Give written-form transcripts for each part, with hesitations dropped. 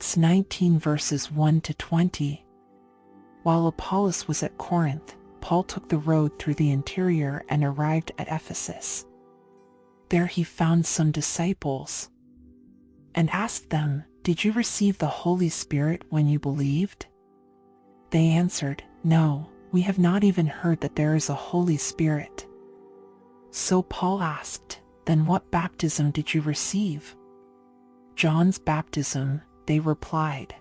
Acts 19 verses 1 to 20. While Apollos was at Corinth, Paul took the road through the interior and arrived at Ephesus. There he found some disciples and asked them, "Did you receive the Holy Spirit when you believed?" They answered, "No, we have not even heard that there is a Holy Spirit." So Paul asked, "Then what baptism did you receive?" "John's baptism," they replied.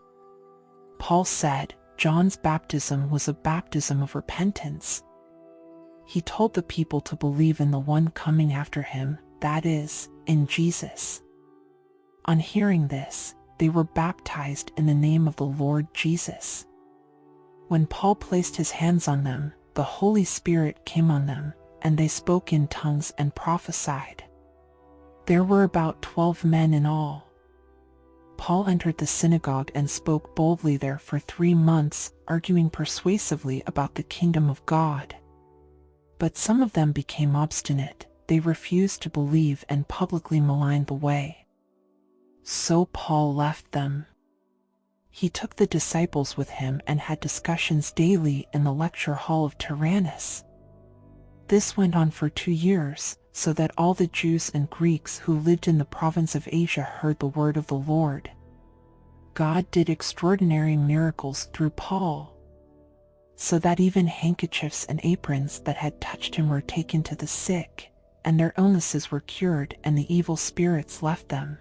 Paul said, John's baptism was a baptism of repentance. He told the people to believe in the one coming after him, that is, in Jesus. On hearing this, they were baptized in the name of the Lord Jesus. When Paul placed his hands on them, the Holy Spirit came on them, and they spoke in tongues and prophesied. There were about 12 men in all. Paul entered the synagogue and spoke boldly there for 3 months, arguing persuasively about the kingdom of God. But some of them became obstinate. They refused to believe and publicly maligned the way. So Paul left them. He took the disciples with him and had discussions daily in the lecture hall of Tyrannus. This went on for 2 years, so that all the Jews and Greeks who lived in the province of Asia heard the word of the Lord. God did extraordinary miracles through Paul, so that even handkerchiefs and aprons that had touched him were taken to the sick, and their illnesses were cured, and the evil spirits left them.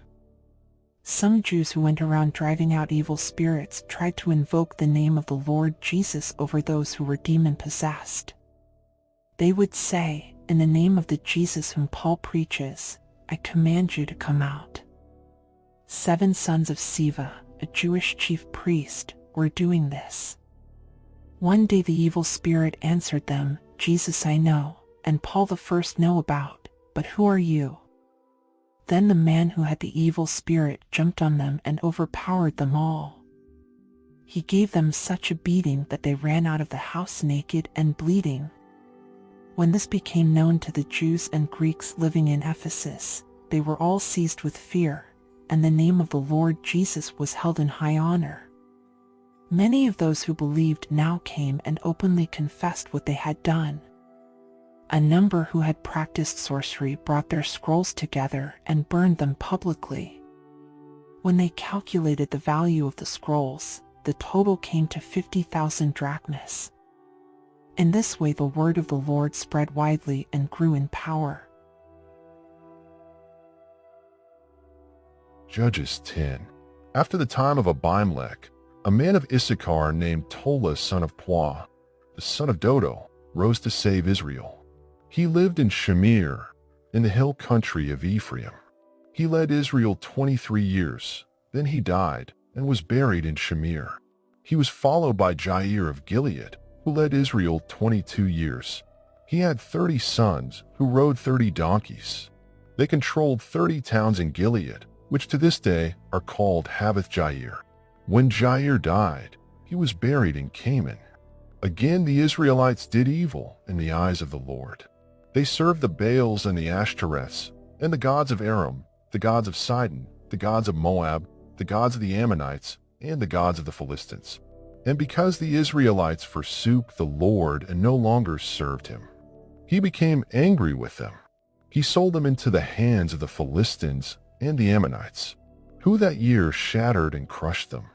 Some Jews who went around driving out evil spirits tried to invoke the name of the Lord Jesus over those who were demon-possessed. They would say, "In the name of the Jesus whom Paul preaches, I command you to come out." 7 sons of Sceva, a Jewish chief priest, were doing this. One day the evil spirit answered them, "Jesus I know, and Paul the first know about, but who are you?" Then the man who had the evil spirit jumped on them and overpowered them all. He gave them such a beating that they ran out of the house naked and bleeding. When this became known to the Jews and Greeks living in Ephesus, they were all seized with fear, and the name of the Lord Jesus was held in high honor. Many of those who believed now came and openly confessed what they had done. A number who had practiced sorcery brought their scrolls together and burned them publicly. When they calculated the value of the scrolls, the total came to 50,000 drachmas. In this way the word of the Lord spread widely and grew in power. Judges 10. After the time of Abimelech, a man of Issachar named Tola son of Puah, the son of Dodo, rose to save Israel. He lived in Shamir, in the hill country of Ephraim. He led Israel 23 years. Then he died and was buried in Shamir. He was followed by Jair of Gilead, who led Israel 22 years. He had 30 sons who rode 30 donkeys. They controlled 30 towns in Gilead, which to this day are called Havoth Jair. When Jair died, he was buried in Canaan. Again the Israelites did evil in the eyes of the Lord. They served the Baals and the Ashtoreths, and the gods of Aram, the gods of Sidon, the gods of Moab, the gods of the Ammonites, and the gods of the Philistines. And because the Israelites forsook the Lord and no longer served him, he became angry with them. He sold them into the hands of the Philistines and the Ammonites, who that year shattered and crushed them.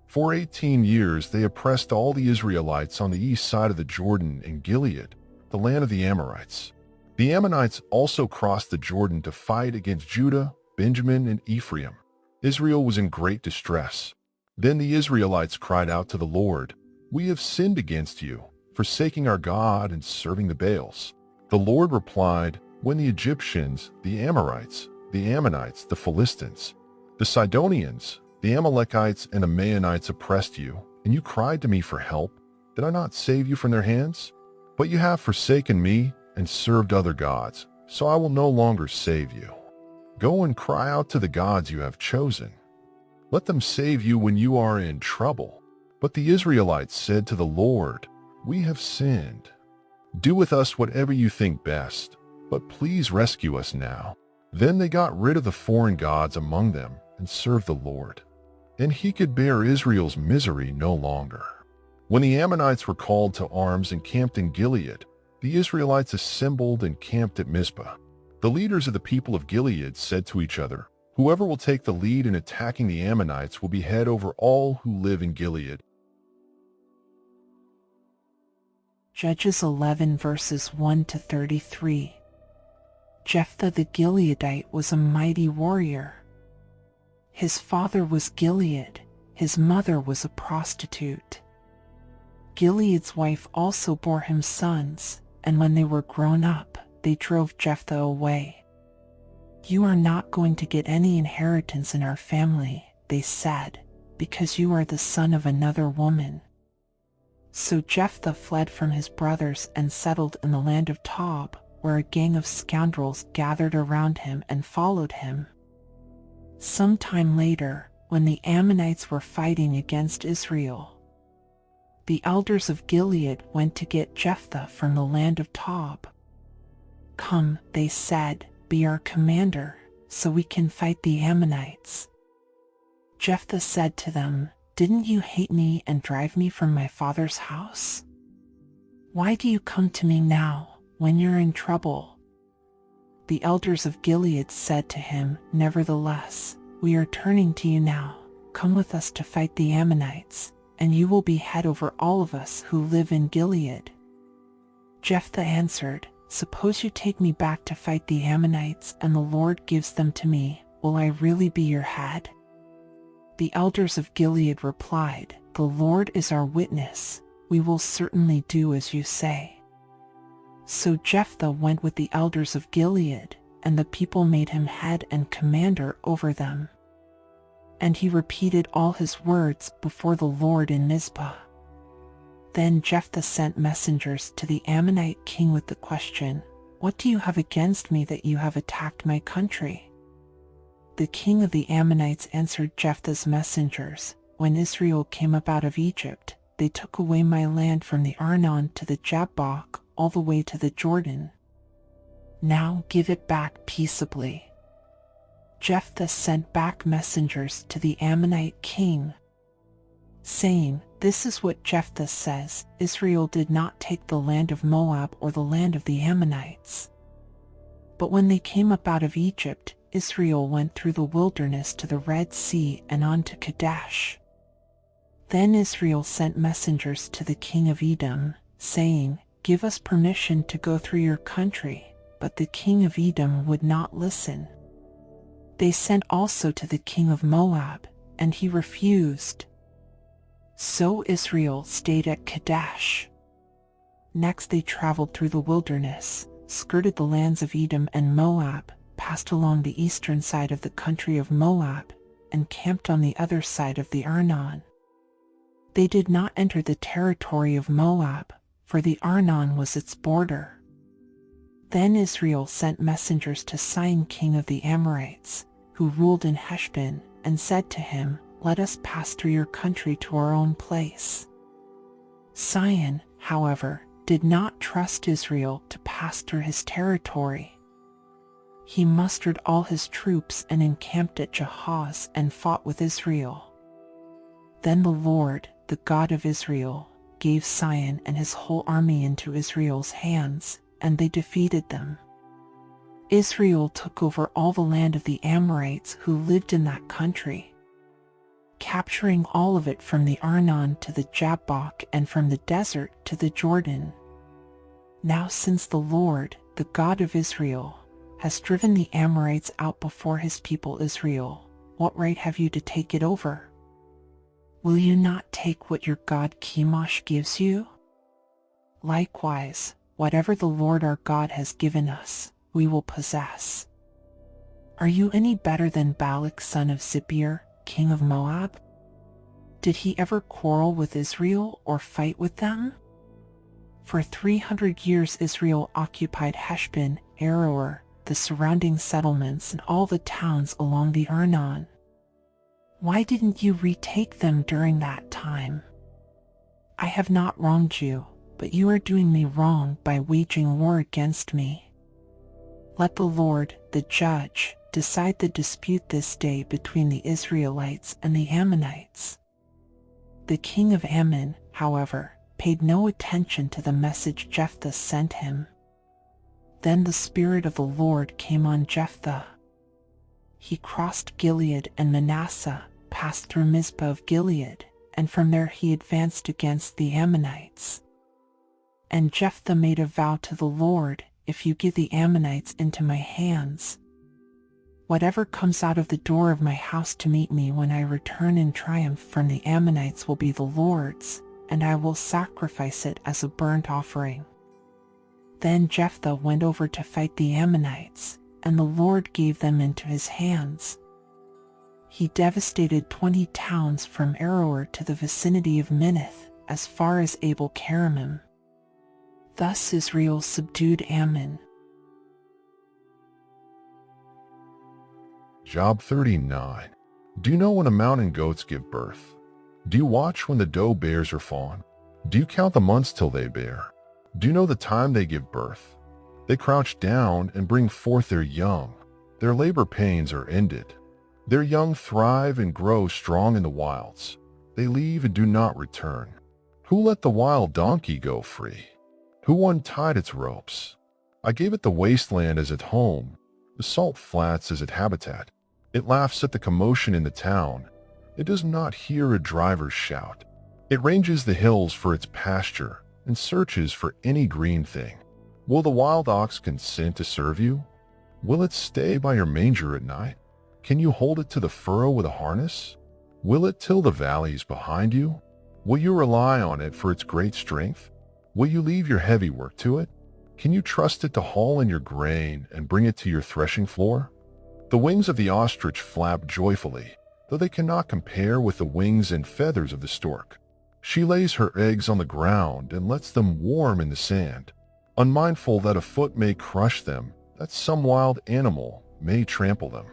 For 18 years they oppressed all the Israelites on the east side of the Jordan in Gilead, the land of the Amorites. The Ammonites also crossed the Jordan to fight against Judah, Benjamin, and Ephraim. Israel was in great distress. Then the Israelites cried out to the Lord, "We have sinned against you, forsaking our God and serving the Baals." The Lord replied, "When the Egyptians, the Amorites, the Ammonites, the Philistines, the Sidonians, the Amalekites, and the Maonites oppressed you, and you cried to me for help, did I not save you from their hands? But you have forsaken me and served other gods, so I will no longer save you. Go and cry out to the gods you have chosen. Let them save you when you are in trouble." But the Israelites said to the Lord, "We have sinned. Do with us whatever you think best, but please rescue us now." Then they got rid of the foreign gods among them and served the Lord. and he could bear Israel's misery no longer. When the Ammonites were called to arms and camped in Gilead, the Israelites assembled and camped at Mizpah. The leaders of the people of Gilead said to each other, "Whoever will take the lead in attacking the Ammonites will be head over all who live in Gilead." Judges 11 verses 1 to 33. Jephthah the Gileadite was a mighty warrior. His father was Gilead, his mother was a prostitute. Gilead's wife also bore him sons, and when they were grown up, they drove Jephthah away. "You are not going to get any inheritance in our family," they said, "because you are the son of another woman." So Jephthah fled from his brothers and settled in the land of Tob, where a gang of scoundrels gathered around him and followed him. Some time later, when the Ammonites were fighting against Israel, the elders of Gilead went to get Jephthah from the land of Tob. "Come," they said, "be our commander, so we can fight the Ammonites." Jephthah said to them, "Didn't you hate me and drive me from my father's house? Why do you come to me now, when you're in trouble?" The elders of Gilead said to him, "Nevertheless, we are turning to you now. Come with us to fight the Ammonites, and you will be head over all of us who live in Gilead." Jephthah answered, "Suppose you take me back to fight the Ammonites and the Lord gives them to me, will I really be your head?" The elders of Gilead replied, "The Lord is our witness, we will certainly do as you say." So Jephthah went with the elders of Gilead, and the people made him head and commander over them. And he repeated all his words before the Lord in Mizpah. Then Jephthah sent messengers to the Ammonite king with the question, "What do you have against me that you have attacked my country?" The king of the Ammonites answered Jephthah's messengers, "When Israel came up out of Egypt, they took away my land from the Arnon to the Jabbok, all the way to the Jordan. Now give it back peaceably." Jephthah sent back messengers to the Ammonite king, saying, "This is what Jephthah says, Israel did not take the land of Moab or the land of the Ammonites. But when they came up out of Egypt, Israel went through the wilderness to the Red Sea and on to Kadesh." Then Israel sent messengers to the king of Edom, saying, "Give us permission to go through your country," but the king of Edom would not listen. They sent also to the king of Moab, and he refused. So Israel stayed at Kadesh. Next they traveled through the wilderness, skirted the lands of Edom and Moab, passed along the eastern side of the country of Moab, and camped on the other side of the Arnon. They did not enter the territory of Moab, for the Arnon was its border. Then Israel sent messengers to Sihon king of the Amorites, who ruled in Heshbon, and said to him, "Let us pass through your country to our own place." Sihon, however, did not trust Israel to pass through his territory. He mustered all his troops and encamped at Jahaz and fought with Israel. Then the Lord, the God of Israel, gave Sihon and his whole army into Israel's hands, and they defeated them. Israel took over all the land of the Amorites who lived in that country, capturing all of it from the Arnon to the Jabbok and from the desert to the Jordan. Now since the Lord, the God of Israel, has driven the Amorites out before his people Israel, what right have you to take it over? Will you not take what your god Chemosh gives you? Likewise, whatever the Lord our God has given us, we will possess. Are you any better than Balak son of Zippor, king of Moab? Did he ever quarrel with Israel or fight with them? For 300 years Israel occupied Heshbon, Aroer, the surrounding settlements and all the towns along the Arnon. Why didn't you retake them during that time? I have not wronged you, but you are doing me wrong by waging war against me. Let the Lord, the judge, decide the dispute this day between the Israelites and the Ammonites." The king of Ammon, however, paid no attention to the message Jephthah sent him. Then the Spirit of the Lord came on Jephthah. He crossed Gilead and Manasseh, passed through Mizpah of Gilead, and from there he advanced against the Ammonites. And Jephthah made a vow to the Lord, "If you give the Ammonites into my hands, whatever comes out of the door of my house to meet me when I return in triumph from the Ammonites will be the Lord's, and I will sacrifice it as a burnt offering." Then Jephthah went over to fight the Ammonites, and the Lord gave them into his hands. He devastated 20 towns from Aroer to the vicinity of Minnith, as far as Abel-Keramim. Thus Israel subdued Ammon. Job 39. Do you know when the mountain goats give birth? Do you watch when the doe bears her fawn? Do you count the months till they bear? Do you know the time they give birth? They crouch down and bring forth their young. Their labor pains are ended. Their young thrive and grow strong in the wilds. They leave and do not return. Who let the wild donkey go free? Who untied its ropes? I gave it the wasteland as its home, the salt flats as its habitat. It laughs at the commotion in the town. It does not hear a driver's shout. It ranges the hills for its pasture and searches for any green thing. Will the wild ox consent to serve you? Will it stay by your manger at night? Can you hold it to the furrow with a harness? Will it till the valleys behind you? Will you rely on it for its great strength? Will you leave your heavy work to it? Can you trust it to haul in your grain and bring it to your threshing floor? The wings of the ostrich flap joyfully, though they cannot compare with the wings and feathers of the stork. She lays her eggs on the ground and lets them warm in the sand, unmindful that a foot may crush them, that some wild animal may trample them.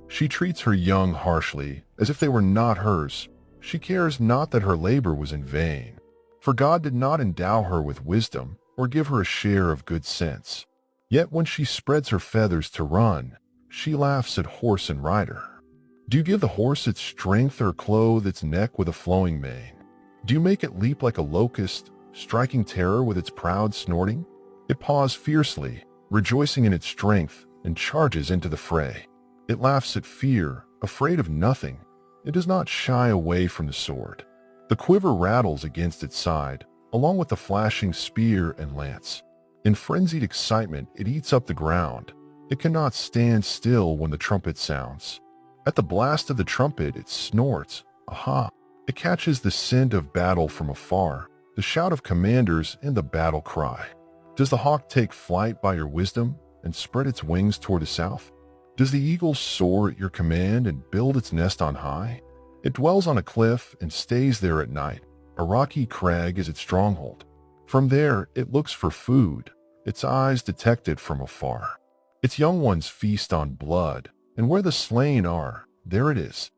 She treats her young harshly, as if they were not hers. She cares not that her labor was in vain, for God did not endow her with wisdom or give her a share of good sense. Yet when she spreads her feathers to run, she laughs at horse and rider. Do you give the horse its strength or clothe its neck with a flowing mane? Do you make it leap like a locust, striking terror with its proud snorting? It paws fiercely, rejoicing in its strength, and charges into the fray. It laughs at fear, afraid of nothing. It does not shy away from the sword. The quiver rattles against its side, along with the flashing spear and lance. In frenzied excitement, it eats up the ground. It cannot stand still when the trumpet sounds. At the blast of the trumpet, it snorts. Aha! It catches the scent of battle from afar, the shout of commanders and the battle cry. Does the hawk take flight by your wisdom and spread its wings toward the south? Does the eagle soar at your command and build its nest on high? It dwells on a cliff and stays there at night. A rocky crag is its stronghold. From there it looks for food, its eyes detect it from afar. Its young ones feast on blood, and where the slain are, there it is.